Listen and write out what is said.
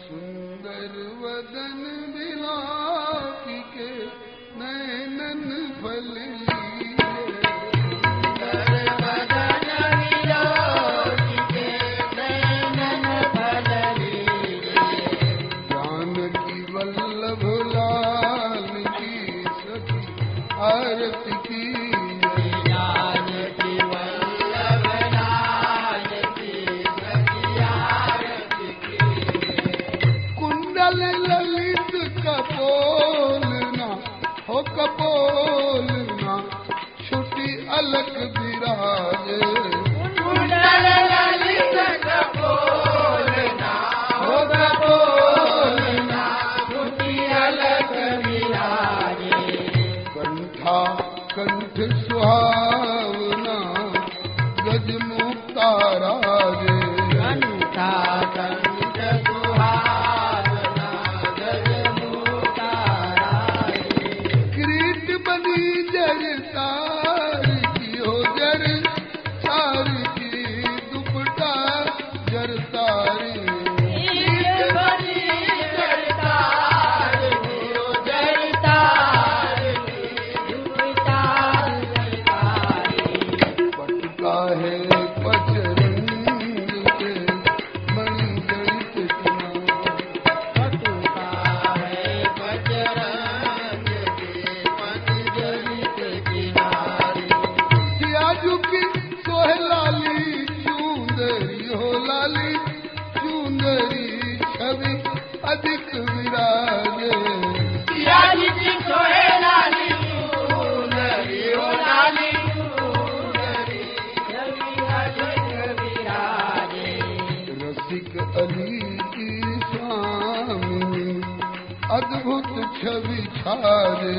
सुंदर वदन बिलाती के नैनन फल जानकी वल्लभ लाल की सखी आरती की ललित कपोलना हो कपोलना छुटी अलग विराजे कुंडल ललित कपोलना हो कपोलना छुटी अलग विराजे कंठा कंठ सुहावना गज मुक्ता राजे कंठा कंठ अधिक विराजे रसिक अली की स्वामी अद्भुत छवि छारे